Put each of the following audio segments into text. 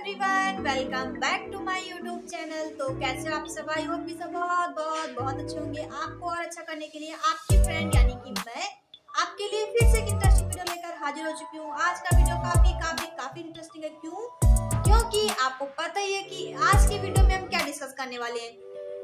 Everyone, welcome back to my YouTube channel. तो कैसे आप सब? आई होप कि सब बहुत अच्छे होंगे। आपको और अच्छा करने के लिए आपकी फ्रेंड यानी कि मैं आपके लिए फिर से एक इंटरेस्टिंग वीडियो लेकर हाजिर हो चुकी हूँ। आज का वीडियो काफी इंटरेस्टिंग है। क्योंकि आपको पता ही है कि आज के वीडियो में हम क्या डिस्कस करने वाले हैं।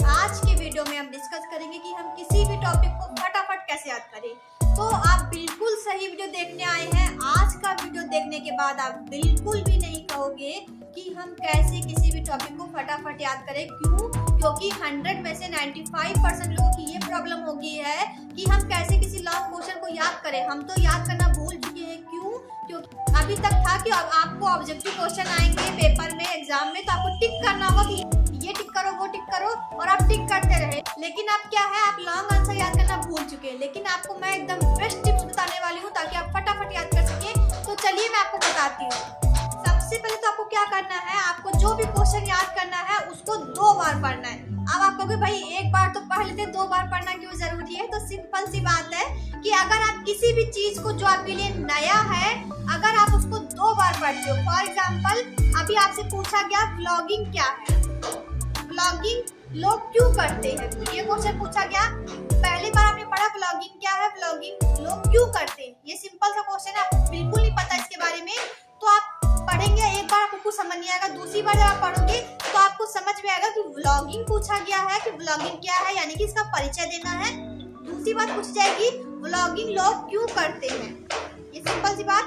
आज के वीडियो में हम डिस्कस करेंगे कि हम किसी भी टॉपिक को फटाफट कैसे याद करें। तो आप बिल्कुल सही वीडियो देखने आए हैं। आज का वीडियो देखने के बाद आप बिल्कुल भी नहीं कहोगे कि हम कैसे किसी भी टॉपिक को फटाफट याद करें। क्योंकि 100 में से 95% लोगों की ये प्रॉब्लम हो गई है कि हम कैसे किसी लॉन्ग क्वेश्चन को याद करें। हम तो याद करना भूल चुके हैं। क्योंकि अभी तक था कि अब आपको ऑब्जेक्टिव क्वेश्चन आएंगे पेपर में, एग्जाम में, तो आपको टिक करना होगा कि ये टिक करो, वो टिक करो, और आप टिक करते रहे। लेकिन अब क्या है, आप लॉन्ग आंसर याद करना भूल चुके हैं। लेकिन आपको मैं एकदम बेस्ट टिप्स बताने वाली हूँ ताकि आप फटाफट याद कर सकें। तो चलिए मैं आपको बताती हूँ। सबसे पहले तो आपको क्या करना है, आपको जो भी क्वेश्चन याद करना है उसको 2 बार पढ़ना है। अब आप कहोगे भाई एक बार तो पढ़ लेते, 2 बार पढ़ना क्यों जरूरी है? तो सिंपल सी बात है कि अगर आप किसी भी चीज को जो आपके लिए नया है, अगर आप उसको 2 बार पढ़ते हो, फॉर एग्जाम्पल अभी आपसे पूछा गया व्लॉगिंग क्या है, व्लॉगिंग लोग क्यों करते हैं, ये क्वेश्चन पूछा गया। पहली बार आपने पढ़ा व्लॉगिंग क्या है, व्लॉगिंग लोग क्यों करते हैं। ये सिंपल सा क्वेश्चन है, आपको बिल्कुल नहीं पता इसके बारे में, तो आप पढ़ेंगे, एक बार आपको कुछ समझ नहीं आएगा, दूसरी बार जब आप पढ़ोगे तो आपको समझ में आएगा कि व्लॉगिंग पूछा गया है कि व्लॉगिंग क्या है, यानी कि इसका परिचय देना है। दूसरी बात पूछी जाएगी व्लॉगिंग लोग क्यों करते हैं। ये सिंपल सी बात,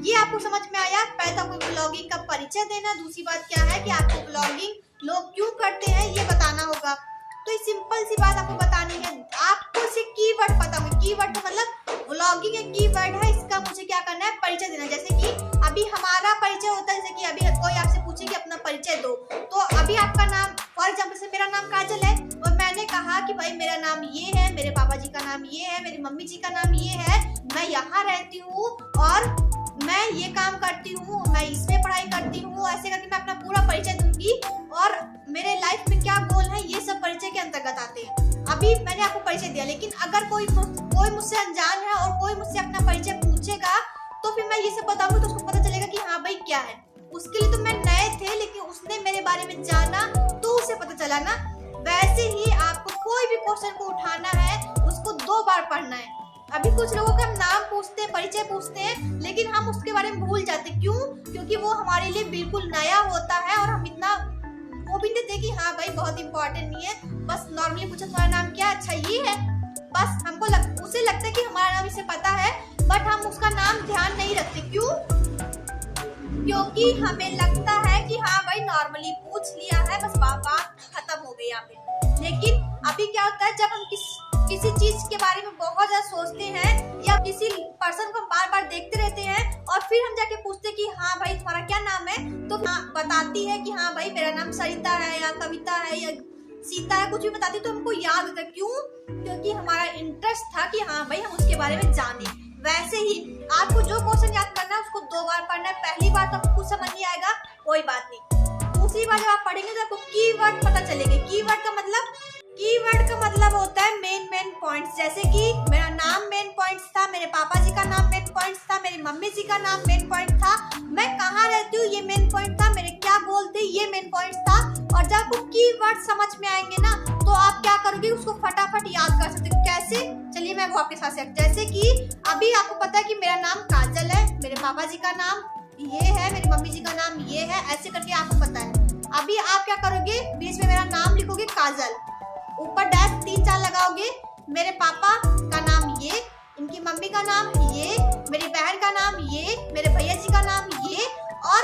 ये आपको समझ में आया। पहले तो आपको व्लॉगिंग का परिचय देना, दूसरी बात क्या है कि आपको व्लॉगिंग लोग क्यों करते हैं ये बताना होगा। तो ये सिंपल सी बात आपको बतानी है। आपको इसे कीवर्ड पता होगा। कीवर्ड का मतलब व्लॉगिंग एक कीवर्ड है, इसका मुझे क्या करना है, परिचय देना। जैसे कि अभी हमारा परिचय होता है, जैसे कि अभी कोई आपसे पूछे कि अपना परिचय दो, तो अभी आपका नाम, फॉर एग्जाम्पल से मेरा नाम काजल है और मैंने कहा कि भाई मेरा नाम ये है, मेरे पापा जी का नाम ये है, मेरी मम्मी जी का नाम ये है, मैं यहाँ रहती हूँ और मैं ये काम करती हूँ, मैं इसमें पढ़ाई करती हूँ। ऐसे करके मैं अपना पूरा परिचय दूंगी और मेरे लाइफ में क्या गोल है, ये सब परिचय के अंतर्गत आते हैं। अभी मैंने आपको परिचय दिया, लेकिन अगर कोई मुझसे अनजान है और कोई मुझसे अपना परिचय पूछेगा तो फिर मैं ये सब बताऊंगी, तो उसको पता चलेगा कि हाँ भाई क्या है। उसके लिए तो मैं नए थे, लेकिन उसने मेरे बारे में जाना तो उसे पता चला ना। वैसे ही आपको कोई भी क्वेश्चन को उठाना है, उसको 2 बार पढ़ना है। अभी कुछ लोगों का नाम पूछते हैं, परिचय पूछते हैं, लेकिन हम उसके बारे में भूल जाते। क्यों? क्योंकि वो हमारे लिए बिल्कुल नया होता है और हम इतना वो भी नहीं देते कि हाँ भाई बहुत इंपॉर्टेंट नहीं है, बस नॉर्मली पूछा तुम्हारा नाम क्या, अच्छा ये है, बस हमको उसे लगता है कि हमारा नाम इसे पता है, बट हम उसका नाम ध्यान नहीं रखते। क्यों? क्योंकि हमें लगता है कि हाँ भाई नॉर्मली पूछ लिया है, बस बात खत्म हो गई यहाँ पे। लेकिन अभी क्या होता है, जब हम किसी चीज के बारे में बहुत ज्यादा सोचते हैं या किसी पर्सन को बार बार देखते रहते हैं और फिर हम जाके पूछते कि हाँ भाई तुम्हारा क्या नाम है, तो बताती है कि हाँ भाई मेरा नाम सरिता है या कविता है या सीता है, कुछ भी बताती, तो हमको याद होता है। क्यों? क्योंकि हमारा इंटरेस्ट था कि हाँ भाई हम उसके बारे में जाने। वैसे ही आपको जो क्वेश्चन याद करना है उसको 2 बार पढ़ना है। पहली बार तो आपको कुछ समझ नहीं आएगा, कोई बात नहीं। दूसरी बार जब आप पढ़ेंगे तो आपको कीवर्ड पता चलेंगे। कीवर्ड का मतलब होता है मेन पॉइंट्स। जैसे कि मेरा नाम मेन पॉइंट्स था, मेरे पापा जी का नाम मेन पॉइंट्स था, मेरी मम्मी जी का नाम मेन पॉइंट था, मैं कहाँ रहती हूँ ये मेन पॉइंट था, मेरे क्या गोल थे ये मेन पॉइंट्स था। और जब आपको कीवर्ड समझ में आएंगे ना, तो आप क्या करोगे, उसको फटाफट याद कर सकते हो। कैसे? चलिए मैं वो आपके साथ शेयर। जैसे कि अभी आपको पता है कि मेरा नाम काजल है, मेरे पापा जी का नाम ये है, मेरी मम्मी जी का नाम ये है, ऐसे करके आपको पता है। अभी आप क्या करोगे, बीच में मेरा नाम लिखोगे काजल, ऊपर डैश 3-4 लगाओगे, मेरे पापा का नाम ये, इनकी मम्मी का नाम ये, मेरी बहन का नाम ये, मेरे भैया जी का नाम ये। और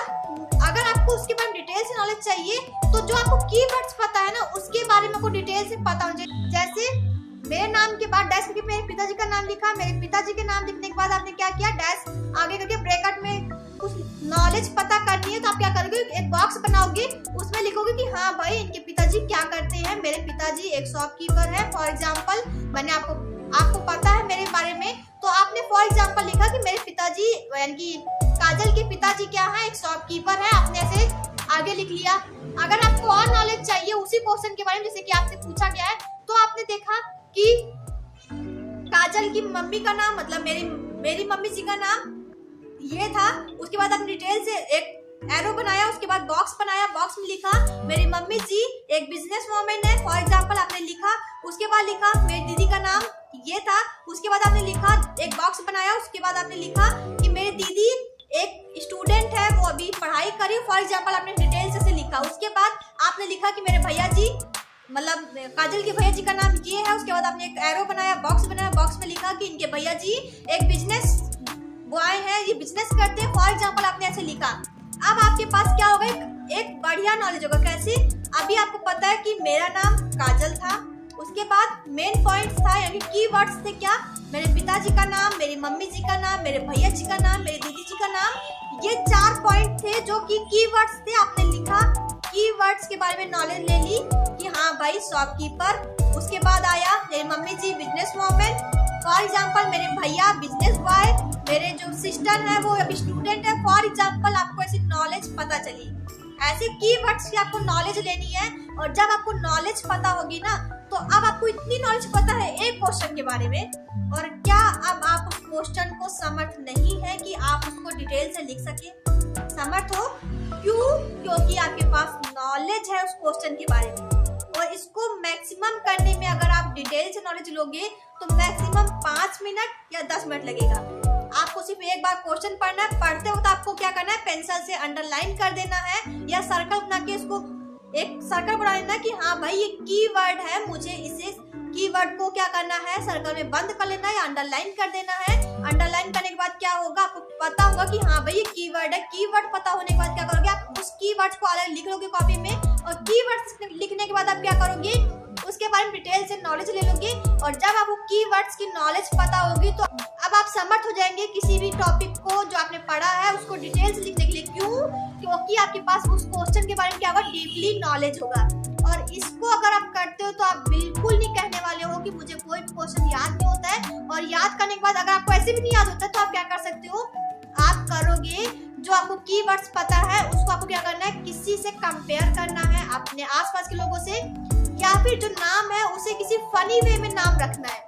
अगर आपको उसके बारे में डिटेल से नॉलेज चाहिए तो जो आपको कीवर्ड्स पता है ना, उसके बारे में आपको डिटेल से पता होना चाहिए। जैसे मेरे नाम के बाद डैश करके मेरे पिताजी का नाम लिखा, मेरे पिताजी के नाम लिखने के बाद आपने क्या किया, डैश आगे करके ब्रैकेट में कुछ नॉलेज पता करनी है, तो आप क्या करोगे, एक बॉक्स बनाओगे, उसमें लिखोगे कि हाँ भाई इनके पिताजी क्या करते हैं। मेरे पिताजी एक शॉपकीपर है, फॉर एग्जाम्पल। मैंने आपको पता है मेरे बारे में, तो आपने फॉर एग्जाम्पल लिखा कि मेरे पिताजी यानी कि काजल के पिताजी क्या है, एक शॉपकीपर है, आपने ऐसे आगे लिख लिया। अगर आपको और नॉलेज चाहिए उसी क्वेश्चन के बारे में, जैसे कि आपसे पूछा गया है, तो आपने देखा कि काजल की मम्मी का नाम, मतलब मेरी मम्मी जी का नाम ये था। उसके बाद आप डिटेल से एक एरो बनाया, उसके बाद बॉक्स बनाया, बॉक्स में लिखा मेरी मम्मी जी एक बिजनेस वूमेन है, फॉर एग्जांपल आपने लिखा। उसके बाद लिखा मेरी दीदी का नाम ये था। उसके बाद आपने लिखा एक बॉक्स बनाया, उसके बाद आपने लिखा कि मेरी दीदी एक स्टूडेंट है, वो अभी पढ़ाई करी, फॉर एग्जांपल आपने डिटेल्स से लिखा। उसके बाद आपने लिखा कि मेरे भैया जी, मतलब काजल के भैया जी का नाम ये है। उसके बाद आपने एक एरो बनाया, बॉक्स बनाया, बॉक्स में लिखा कि इनके भैया जी एक बिजनेस बॉय है, ये बिजनेस करते हैं, फॉर एग्जांपल आपने ऐसे लिखा। अब आपके पास क्या होगा, एक बढ़िया नॉलेज होगा। कैसे? अभी आपको पता है कि मेरा नाम काजल था, उसके बाद मेन पॉइंट्स था यानी कीवर्ड्स थे क्या, मेरे पिताजी का नाम, मेरी मम्मी जी का नाम, मेरे भैया जी का नाम, मेरी दीदी जी का नाम। ये 4 पॉइंट थे जो कि कीवर्ड्स थे। आपने लिखा, कीवर्ड्स के बारे में नॉलेज ले ली कि हाँ भाई शॉपकीपर। उसके बाद आया मेरी mummy ji business women, for example मेरे भैया बिजनेस बॉय, मेरे जो सिस्टर है वो अभी स्टूडेंट है, फॉर एग्जांपल। आपको ऐसी नॉलेज पता चली। ऐसे कीवर्ड्स की आपको नॉलेज लेनी है, और जब आपको नॉलेज पता होगी ना, तो अब आपको इतनी नॉलेज पता है एक क्वेश्चन के बारे में, और क्या अब आप उस क्वेश्चन को समर्थ नहीं है कि आप उसको डिटेल से लिख सके? समर्थ हो क्यों? क्योंकि आपके पास नॉलेज है उस क्वेश्चन के बारे में, और इसको मैक्सिमम करने में अगर आप डिटेल से नॉलेज लोगे तो मैक्सिमम 5 मिनट या 10 मिनट लगेगा। आपको सिर्फ एक बार क्वेश्चन पढ़ना है, पढ़ते हो तो आपको क्या करना है, पेंसिल से अंडरलाइन कर देना है या सर्कल बना के इसको एक सर्कल बना लेना कि हाँ भाई ये कीवर्ड है, मुझे इसे कीवर्ड को क्या करना है, सर्कल में बंद कर लेना है या अंडरलाइन कर देना है। अंडरलाइन करने के बाद क्या होगा, आपको पता होगा कि हाँ भाई ये कीवर्ड है। कीवर्ड पता होने के बाद क्या करोगे, आप उस कीवर्ड्स को अलग लिख लोगे कॉपी में, और कीवर्ड्स लिखने के बाद आप क्या करोगे, उसके बारे में डिटेल से नॉलेज ले लोगे। और जब आपको कीवर्ड्स की नॉलेज पता होगी तो अब आप समर्थ हो जाएंगे किसी भी टॉपिक को जो आपने पढ़ा है उसको डिटेल से लिखने के लिए। क्यों? क्योंकि आपके पास उस क्वेश्चन के बारे में क्या होगा, डीपली नॉलेज होगा। और इसको अगर आप करते हो तो आप बिल्कुल नहीं कहने वाले हो कि मुझे कोई क्वेश्चन याद नहीं होता है। और याद करने के बाद अगर आपको ऐसे भी नहीं याद होता है तो आप क्या कर सकते हो, आप करोगे जो आपको कीवर्ड्स पता है उसको आपको क्या करना है, किसी से कंपेयर करना है, अपने आसपास के लोगों से, या फिर जो नाम है उसे किसी फनी वे में नाम रखना है।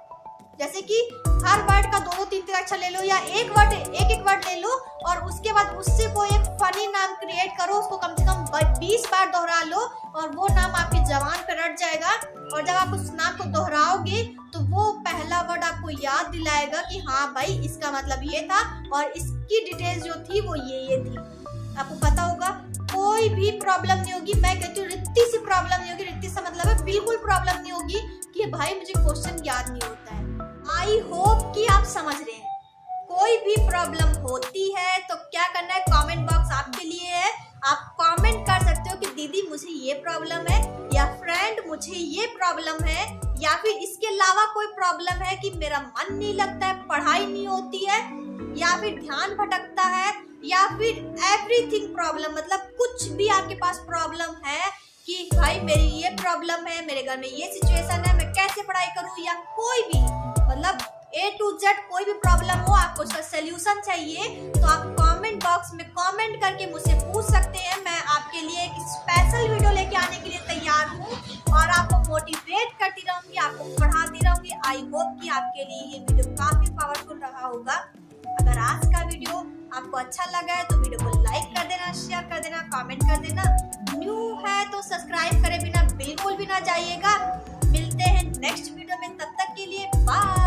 जैसे कि हर वर्ड का 2-3 अक्षर ले लो, या एक वर्ड ले लो, और उसके बाद उससे कोई एक फनी नाम क्रिएट करो, उसको कम से कम 20 बार दोहरा लो, और वो नाम आपकी जबान पे रट जाएगा। और जब आप उस नाम को दोहराओगे तो वो पहला वर्ड आपको याद दिलाएगा कि हाँ भाई इसका मतलब ये था, और इसकी डिटेल्स जो थी वो ये थी। आपको पता होगा, कोई भी प्रॉब्लम नहीं होगी। मैं कहती हूँ रित्ती सी प्रॉब्लम नहीं होगी। रित्ती सा मतलब है बिल्कुल प्रॉब्लम नहीं होगी कि भाई मुझे क्वेश्चन याद नहीं होता है। आई होप कि आप समझ रहे हैं। कोई भी प्रॉब्लम होती है तो क्या करना है, कमेंट बॉक्स आपके लिए है। आप कमेंट कर सकते हो कि दीदी मुझे ये प्रॉब्लम है, या फ्रेंड मुझे ये प्रॉब्लम है, या फिर इसके अलावा कोई प्रॉब्लम है कि मेरा मन नहीं लगता है, पढ़ाई नहीं होती है, या फिर ध्यान भटकता है, या फिर एवरीथिंग प्रॉब्लम, मतलब कुछ भी आपके पास प्रॉब्लम है कि भाई मेरी ये प्रॉब्लम है, मेरे घर में ये सिचुएशन है, मैं कैसे पढ़ाई करूं, या कोई भी मतलब A to Z कोई भी प्रॉब्लम हो, आपको उसका सोल्यूशन चाहिए तो आप कमेंट बॉक्स में कमेंट करके मुझसे पूछ सकते हैं। मैं आपके लिए एक स्पेशल वीडियो लेके आने के लिए तैयार हूँ, और आपको मोटिवेट करती रहूंगी, आपको पढ़ाती रहूंगी। आई होप कि आपके लिए ये वीडियो काफी पावरफुल रहा होगा। अगर आज का वीडियो आपको अच्छा लगा है तो वीडियो को लाइक कर देना, शेयर कर देना, कमेंट कर देना। न्यू है तो सब्सक्राइब करे बिना बिल्कुल भी ना जाइएगा। मिलते हैं नेक्स्ट वीडियो में, तब तक के लिए बाय।